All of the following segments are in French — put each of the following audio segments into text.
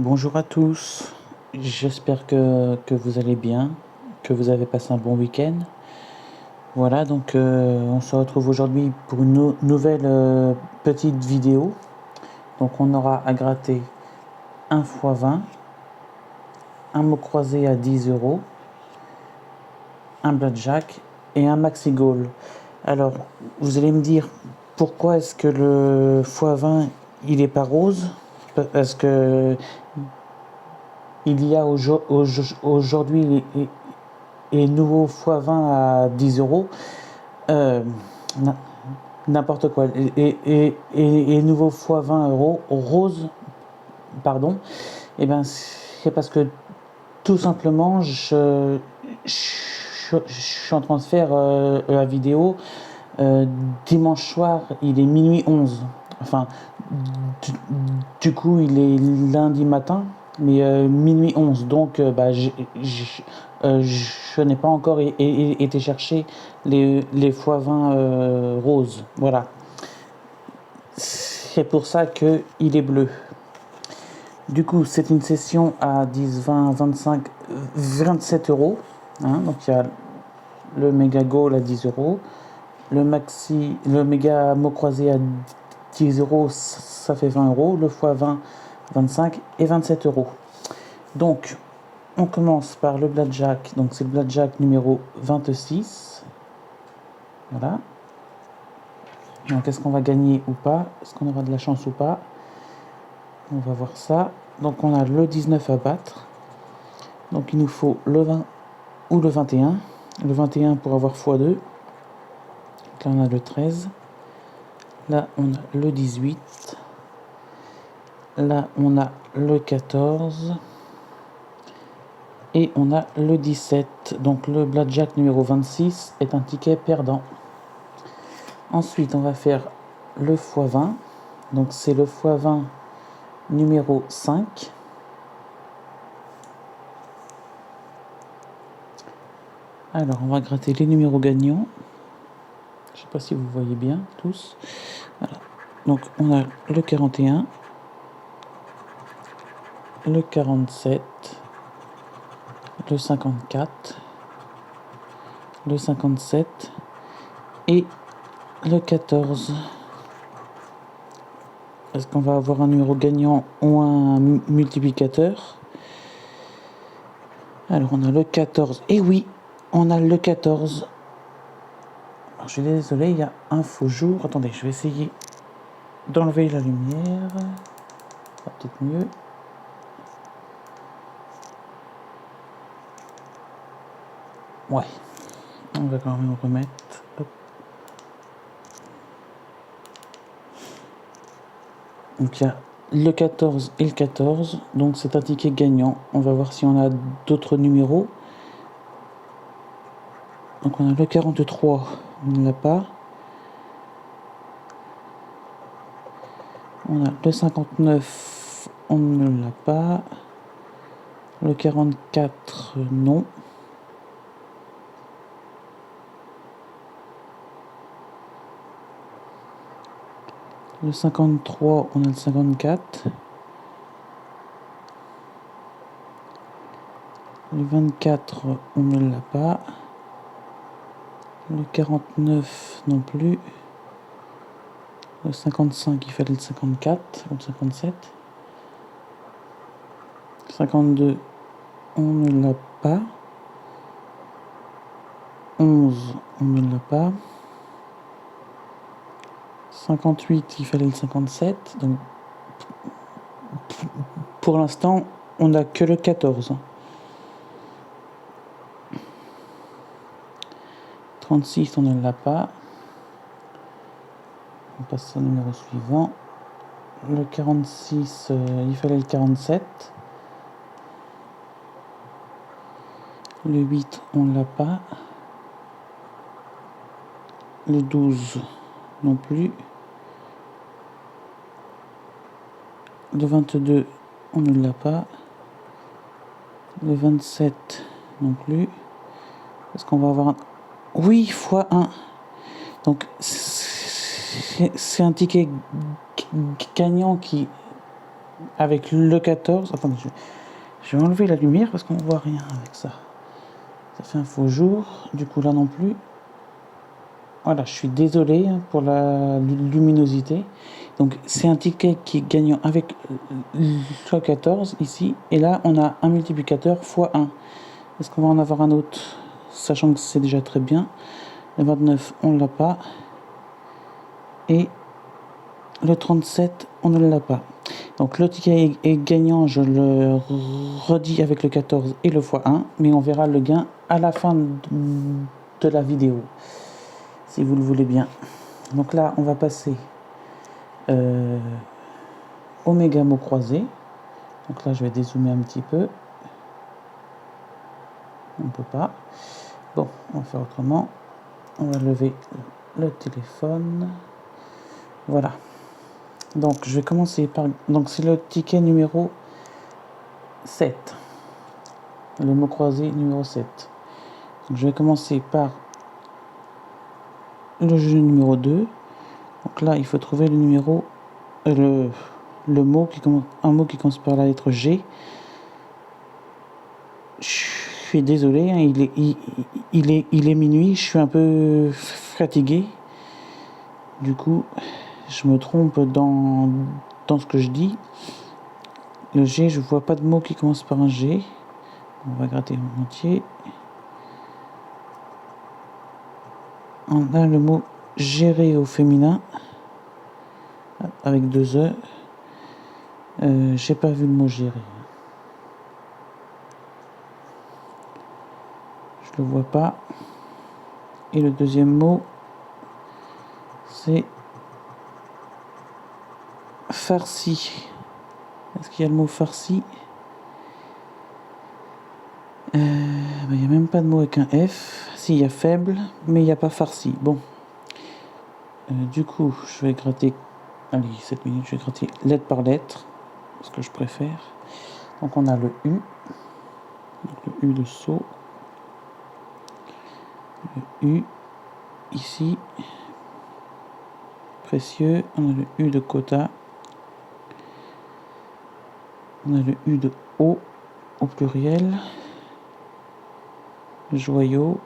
Bonjour à tous, j'espère que vous allez bien, que vous avez passé un bon week-end. Voilà, donc on se retrouve aujourd'hui pour une nouvelle petite vidéo. Donc on aura à gratter un x20, un mot croisé à 10 €, un blackjack et un maxi goal. Alors, vous allez me dire pourquoi est-ce que le x20 il est pas rose? Parce que il y a aujourd'hui et nouveau x20 à 10 €, euh, n'importe quoi, et nouveau x20 € rose, pardon, et ben c'est parce que tout simplement je suis en train de faire la vidéo dimanche soir, il est minuit 11, enfin du, du coup il est lundi matin, mais minuit 11, donc je n'ai pas encore été chercher les x20 roses, voilà. C'est pour ça qu'il est bleu. Du coup, c'est une session à 10, 20, 25, 27 €. Hein, donc il y a le méga goal à 10 €, le méga mot croisé à 10 €, ça fait 20 €, le x20, 25 et 27 €. Donc, on commence par le blackjack, donc c'est le blackjack numéro 26. Voilà. Donc, est-ce qu'on va gagner ou pas? Est-ce qu'on aura de la chance ou pas? On va voir ça. Donc, on a le 19 à battre. Donc, il nous faut le 20 ou le 21. Le 21 pour avoir x2. Donc, là, on a le 13. Là, on a le 18. Là, on a le 14. Et on a le 17. Donc, le blackjack numéro 26 est un ticket perdant. Ensuite, on va faire le x20. Donc, c'est le x20 numéro 5. Alors, on va gratter les numéros gagnants. Je ne sais pas si vous voyez bien tous. Voilà. Donc, on a le 41, le 47, le 54, le 57 et le 14. Est-ce qu'on va avoir un numéro gagnant ou un multiplicateur? Alors, on a le 14. Et oui, on a le 14. Alors, je suis désolé, il y a un faux jour. Attendez, je vais essayer d'enlever la lumière. Ça va peut-être mieux. Ouais, on va quand même remettre. Hop. Donc il y a le 14 et le 14. Donc c'est un ticket gagnant. On va voir si on a d'autres numéros. Donc on a le 43, on ne l'a pas. On a le 59, on ne l'a pas. Le 44, non. Le 53, on a le 54. Le 24, on ne l'a pas. Le 49, non plus. Le 55, il fallait le 54, ou le 57. 52, on ne l'a pas. 11, on ne l'a pas. 58, il fallait le 57. Donc, pour l'instant, on n'a que le 14. 36, on ne l'a pas. On passe au numéro suivant. Le 46, il fallait le 47. Le 8, on ne l'a pas. Le 12, non plus. Le 22, on ne l'a pas. Le 27, non plus. Est-ce qu'on va avoir un... Oui, x1. Donc, c'est un ticket gagnant qui avec le 14. Attendez, je vais enlever la lumière parce qu'on voit rien avec ça. Ça fait un faux jour. Du coup, là non plus. Voilà, je suis désolé pour la luminosité. Donc, c'est un ticket qui est gagnant avec le 14 ici. Et là, on a un multiplicateur x1. Est-ce qu'on va en avoir un autre? Sachant que c'est déjà très bien. Le 29, on ne l'a pas. Et le 37, on ne l'a pas. Donc le ticket est gagnant, je le redis avec le 14 et le x1, mais on verra le gain à la fin de la vidéo, si vous le voulez bien. Donc là, on va passer au méga mot croisé. Donc là, je vais dézoomer un petit peu. On ne peut pas. Bon, on va faire autrement. On va lever le téléphone. Voilà. Donc je vais commencer par... Donc c'est le ticket numéro 7. Le mot croisé numéro 7. Donc, je vais commencer par le jeu numéro 2. Donc là, il faut trouver le numéro... le mot qui commence... Un mot qui commence par la lettre G. Je suis désolé, hein, il est minuit, je suis un peu fatigué. Du coup, je me trompe dans ce que je dis. Le G, je vois pas de mot qui commence par un G. On va gratter en entier. On a le mot gérer au féminin avec 2 E. J'ai pas vu le mot gérer. Je le vois pas. Et le deuxième mot, c'est farci. Est-ce qu'il y a le mot farci? Il n'y a même pas de mot avec un F. Si, il y a faible, mais il n'y a pas farci. Bon. Du coup, je vais gratter. Allez, 7 minutes, je vais gratter lettre par lettre. Ce que je préfère. Donc, on a le U. Donc, le U de saut. Le U. Ici. Précieux. On a le U de quota. On a le U de eau au pluriel. Joyau.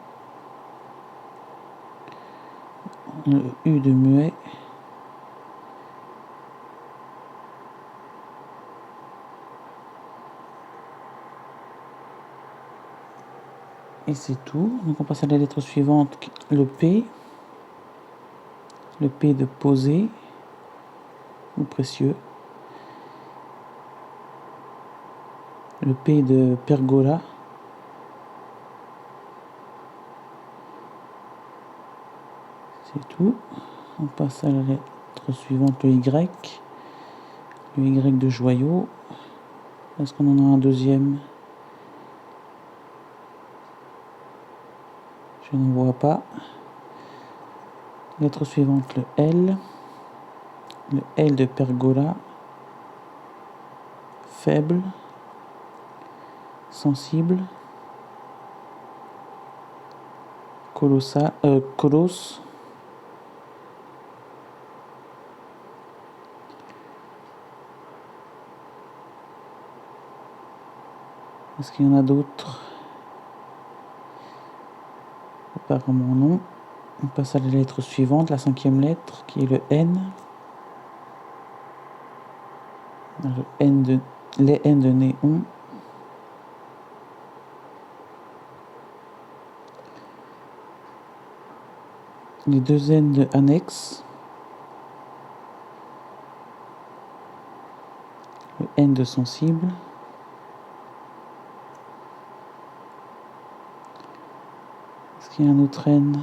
On a le U de muet. Et c'est tout. Donc on passe à la lettre suivante, le P. Le P de posé ou précieux. Le P de pergola. C'est tout. On passe à la lettre suivante, le Y. Le Y de joyau. Est-ce qu'on en a un deuxième? Je n'en vois pas. Lettre suivante, le L. Le L de pergola. Faible. Sensible. Colossal. Colosse. Est-ce qu'il y en a d'autres? Apparemment non. On passe à la lettre suivante, la 5e lettre, qui est le N. Les N de néon. Les 2 N de annexe. Le N de sensible. Est-ce qu'il y a un autre N?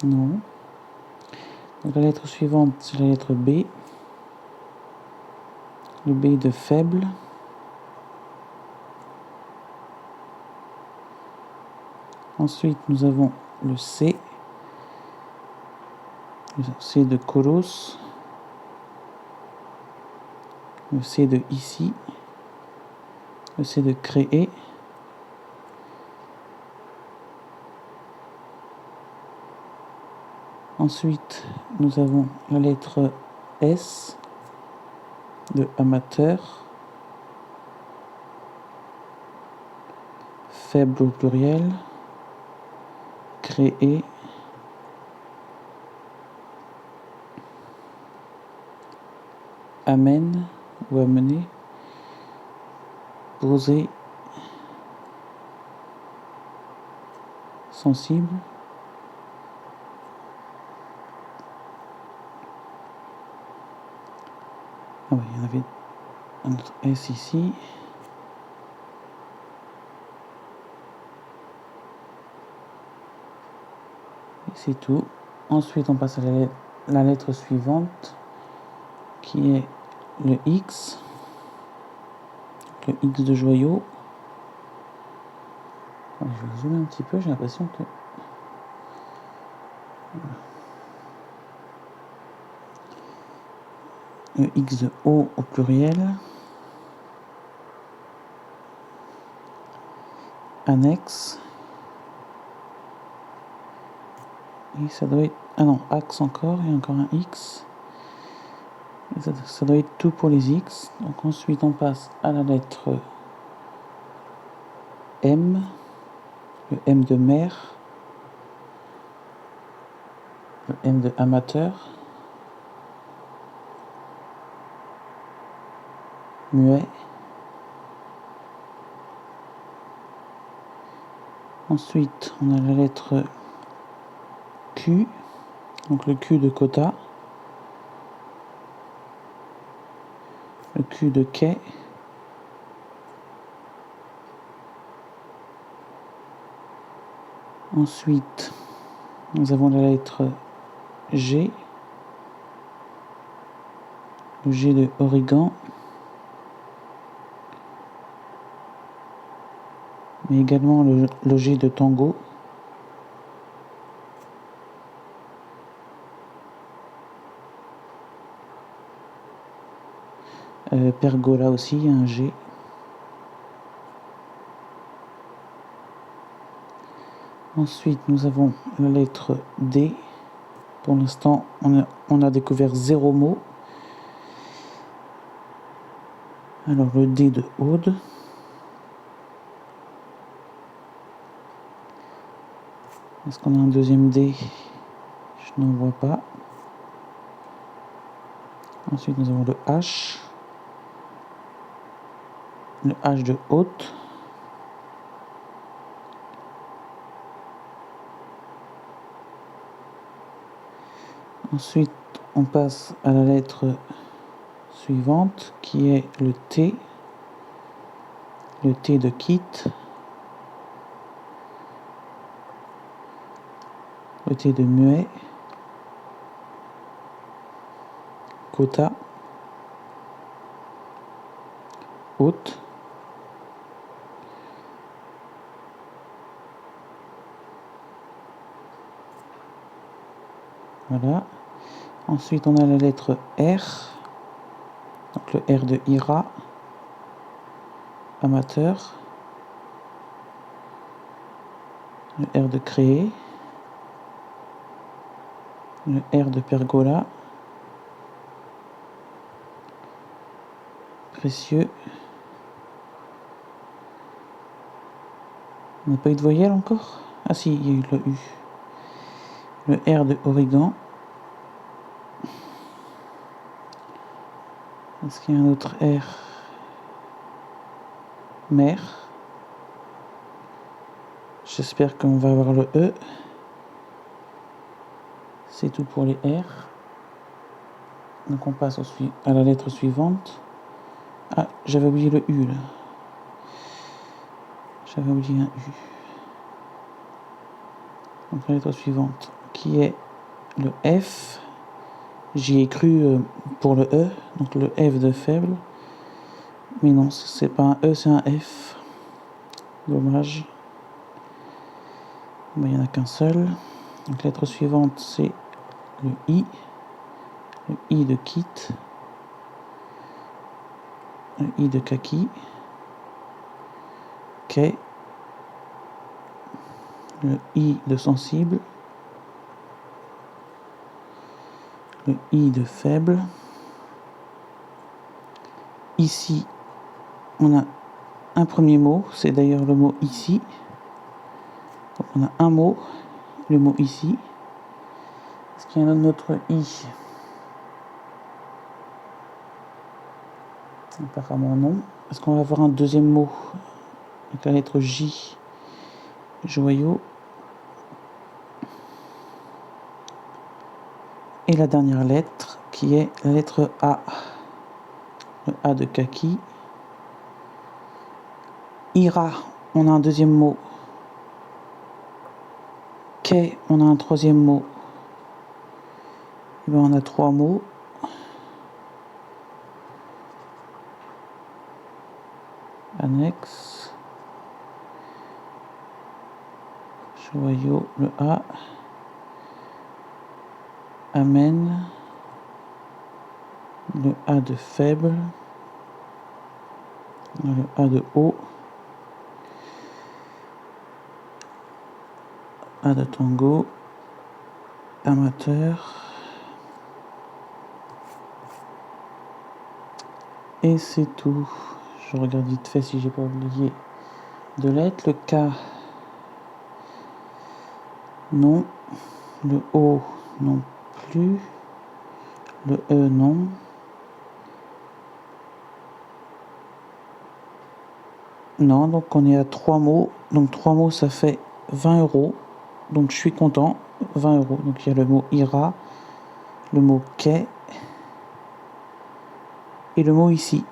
Non. Donc la lettre suivante, c'est la lettre B. Le B de faible. Ensuite, nous avons le C. Le C de colosse. Le C de ici. Le C de créer. Ensuite, nous avons la lettre S de amateur, faible au pluriel, créer, amène ou amener, poser, sensible, ah oui, il y en avait un autre S ici, c'est tout. Ensuite, on passe à la lettre suivante, qui est le X, le X de joyau. Je vais zoomer un petit peu, j'ai l'impression que... Le X de O au pluriel. Annexe. Et ça doit être... Ah non, axe encore, il y a encore un X. Et ça doit être tout pour les X. Donc ensuite on passe à la lettre M. Le M de mer. Le M de amateur. Muet. Ensuite on a la lettre Q. Donc le Q de quota. Le Q de quai. Ensuite, nous avons la lettre G, le G de origan, mais également le G de tango. Pergola aussi, il y a un G. Ensuite, nous avons la lettre D. Pour l'instant, on a découvert 0 mot. Alors, le D de Aude. Est-ce qu'on a un deuxième D? Je n'en vois pas. Ensuite, nous avons le H. Le H de haute. Ensuite, on passe à la lettre suivante qui est le T. Le T de quitte. Le T de muet. Quota. Haute. Voilà. Ensuite, on a la lettre R. Donc le R de ira. Amateur. Le R de créer. Le R de pergola. Précieux. On n'a pas eu de voyelle encore? Ah si, il y a eu le U. Le R de origan. Est-ce qu'il y a un autre R? Mer. J'espère qu'on va avoir le E. C'est tout pour les R. Donc on passe à la lettre suivante. Ah, j'avais oublié le U là. J'avais oublié un U. Donc la lettre suivante, qui est le F. J'y ai cru pour le E, donc le F de faible. Mais non, c'est pas un E, c'est un F. Dommage. Il n'y en a qu'un seul. Donc la lettre suivante, c'est le I. Le I de quitte. Le I de kaki. Quai. Le I de sensible. le I de faible. Ici, on a un premier mot, c'est d'ailleurs le mot ici. Donc on a un mot, le mot ici. Est-ce qu'il y a un autre I? Apparemment non. Est-ce qu'on va avoir un deuxième mot avec la lettre J? Joyau. Et la dernière lettre qui est la lettre A. Le A de kaki. Ira, on a un deuxième mot. Quai, on a un troisième mot. Et bien, on a trois mots. Annexe. Joyau, le A. Amène. Le A de faible. Le A de haut. A de tango. Amateur. Et c'est tout. Je regarde vite fait si j'ai pas oublié de lettres. Le K, non. Le O, non plus. Le E, non. Non, donc on est à 3 mots. Donc 3 mots, ça fait 20 €. Donc je suis content. 20 €. Donc il y a le mot ira, le mot quai et le mot ici.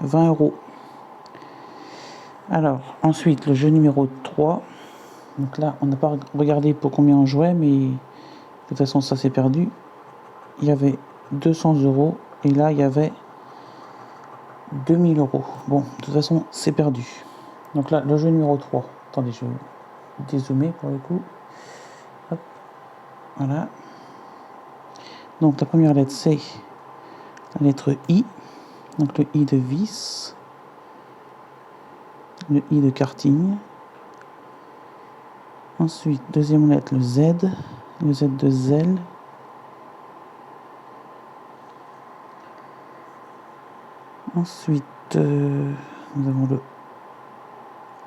20 €. Alors, ensuite, le jeu numéro 3. Donc là, on n'a pas regardé pour combien on jouait, mais de toute façon, ça s'est perdu. Il y avait 200 € et là, il y avait 2000 €. Bon, de toute façon, c'est perdu. Donc là, le jeu numéro 3. Attendez, je vais dézoomer pour le coup. Hop. Voilà. Donc la première lettre, c'est la lettre I. Donc le I de vis. Le I de karting. Ensuite, deuxième lettre, le Z. Le Z de zèle. Ensuite, nous avons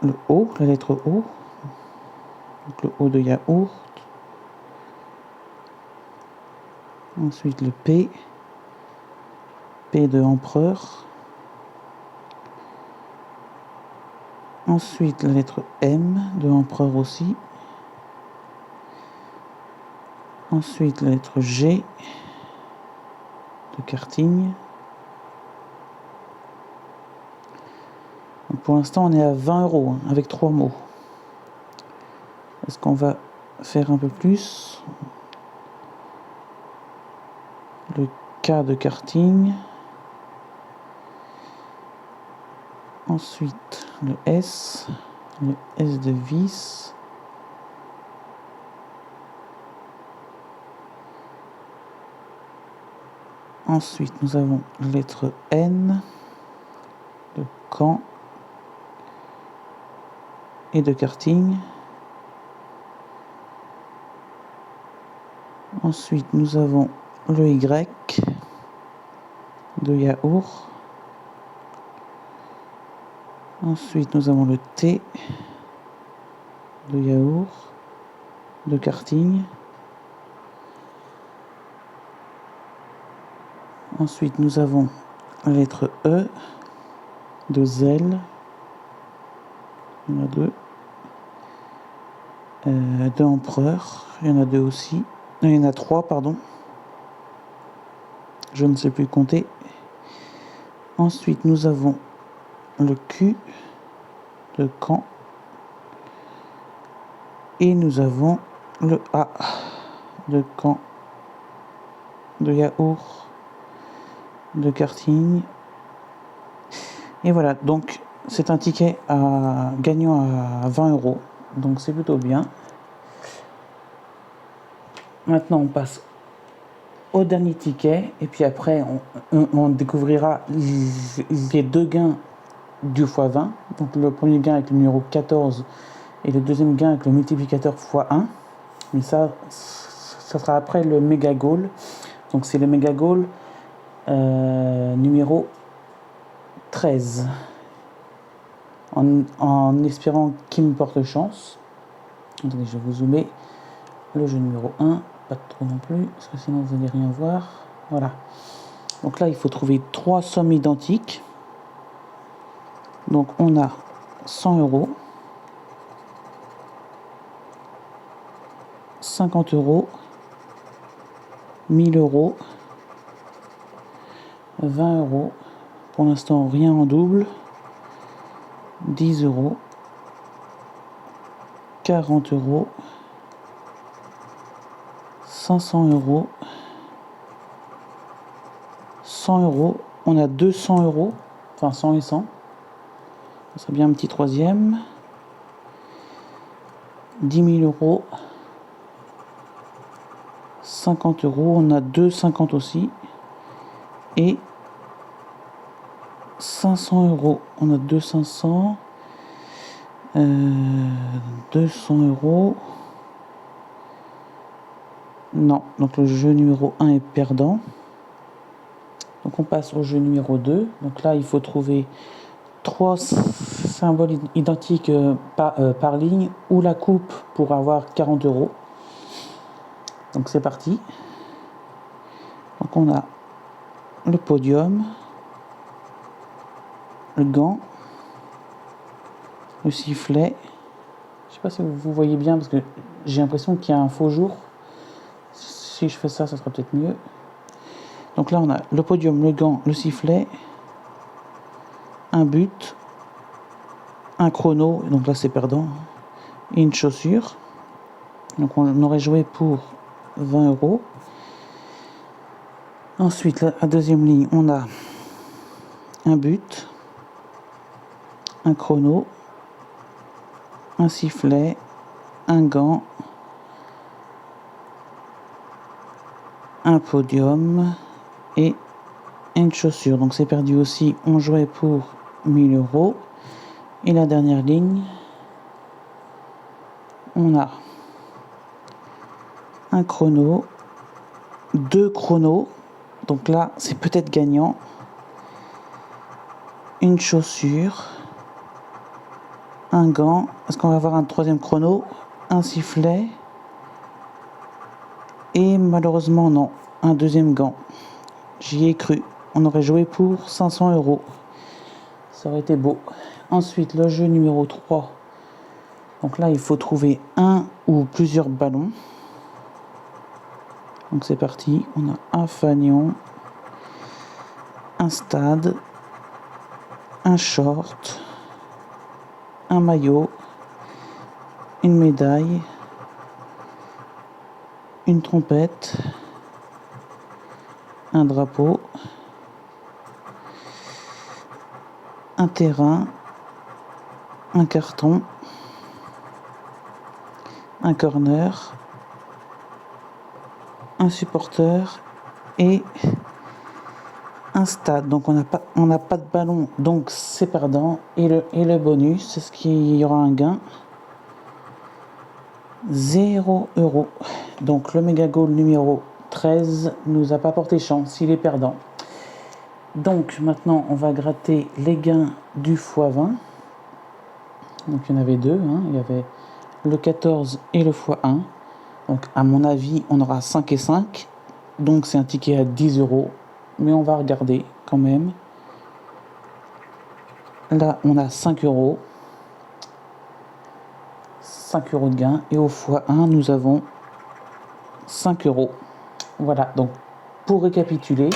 le O, la lettre O. Donc le O de yaourt. Ensuite, le P. P de empereur. Ensuite, la lettre M de empereur aussi. Ensuite, la lettre G de karting. Donc pour l'instant, on est à 20 € hein, avec 3 mots. Est-ce qu'on va faire un peu plus? Le K de karting. Ensuite, le S de vis. Ensuite, nous avons la lettre N de camp et de karting. Ensuite, nous avons le Y de yaourt. Ensuite, nous avons le T de yaourt, de karting. Ensuite, nous avons la lettre E de zèle. Il y en a deux. De empereur. Il y en a deux aussi. Il y en a trois, pardon. Je ne sais plus compter. Ensuite, nous avons le Q de camp. Et nous avons le A de camp, de yaourt, de karting. Et voilà, donc c'est un ticket gagnant à 20 €. Donc c'est plutôt bien. Maintenant, on passe au dernier ticket. Et puis après, on découvrira les deux gains du x20. Donc le premier gain avec le numéro 14 et le deuxième gain avec le multiplicateur x1. Mais ça sera après le méga goal. Donc c'est le Mega Goal numéro 13. En espérant qu'il me porte chance. Attendez, je vais vous zoomer le jeu numéro 1. Pas trop non plus, parce que sinon vous n'allez rien voir. Voilà. Donc là, il faut trouver 3 sommes identiques. Donc on a 100 euros, 50 euros, 1000 euros, 20 euros. Pour l'instant, rien en double. 10 euros, 40 euros, 500 euros, 100 euros. On a 200 euros, enfin 100 et 100. Ça serait bien un petit troisième. 10 000 euros, 50 euros. On a 2,50 aussi. Et 500 euros. On a 2,500. 200 euros. Non, donc le jeu numéro 1 est perdant. Donc on passe au jeu numéro 2. Donc là, il faut trouver 3 symboles identiques par ligne ou la coupe pour avoir 40 euros. Donc c'est parti. Donc on a le podium, le gant, le sifflet. Je sais pas si vous voyez bien parce que j'ai l'impression qu'il y a un faux jour. Si je fais ça, ça sera peut-être mieux. Donc là on a le podium, le gant, le sifflet, un but, un chrono, donc là c'est perdant, et une chaussure. Donc on aurait joué pour 20 euros. Ensuite, la deuxième ligne, on a un but, un chrono, un sifflet, un gant, un podium et une chaussure. Donc c'est perdu aussi. On jouait pour 1000 euros. Et la dernière ligne, on a un chrono, 2 chronos. Donc là, c'est peut-être gagnant. Une chaussure, un gant. Est-ce qu'on va avoir un troisième chrono? Un sifflet. Et malheureusement, non. Un deuxième gant. J'y ai cru. On aurait joué pour 500 euros. Ça aurait été beau. Ensuite, le jeu numéro 3. Donc là, il faut trouver un ou plusieurs ballons. Donc c'est parti. On a un fanion, un stade, un short, un maillot, une médaille, une trompette, un drapeau, un terrain, un carton, un corner, un supporter et un stade. Donc on n'a pas de ballon, donc c'est perdant. Et le bonus, c'est ce qu'il y aura un gain. 0 euros. Donc le Mega Goal numéro 13 nous a pas porté chance, il est perdant. Donc maintenant on va gratter les gains du x20. Donc il y en avait deux, hein. Il y avait le 14 et le x1. Donc à mon avis on aura 5 et 5. Donc c'est un ticket à 10 euros. Mais on va regarder quand même. Là on a 5 euros. 5 euros de gain. Et au x1 nous avons 5 euros. Voilà, donc pour récapituler,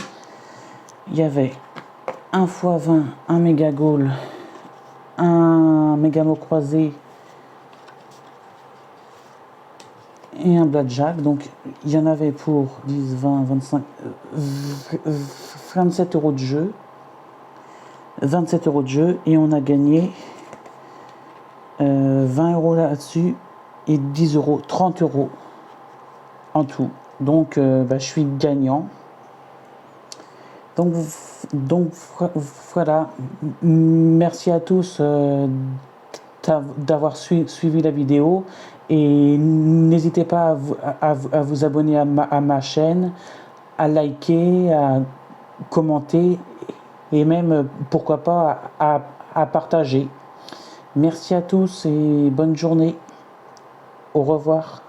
il y avait un x20, un Mega Goal, un méga mot croisé et un blackjack. Donc il y en avait pour 10, 20, 25, 27 euros de jeu. 27 euros de jeu et on a gagné 20 euros là-dessus et 10 euros, 30 euros en tout. Donc je suis gagnant. Donc voilà, merci à tous d'avoir suivi la vidéo et n'hésitez pas à vous abonner à ma chaîne, à liker, à commenter et même, pourquoi pas, à partager. Merci à tous et bonne journée. Au revoir.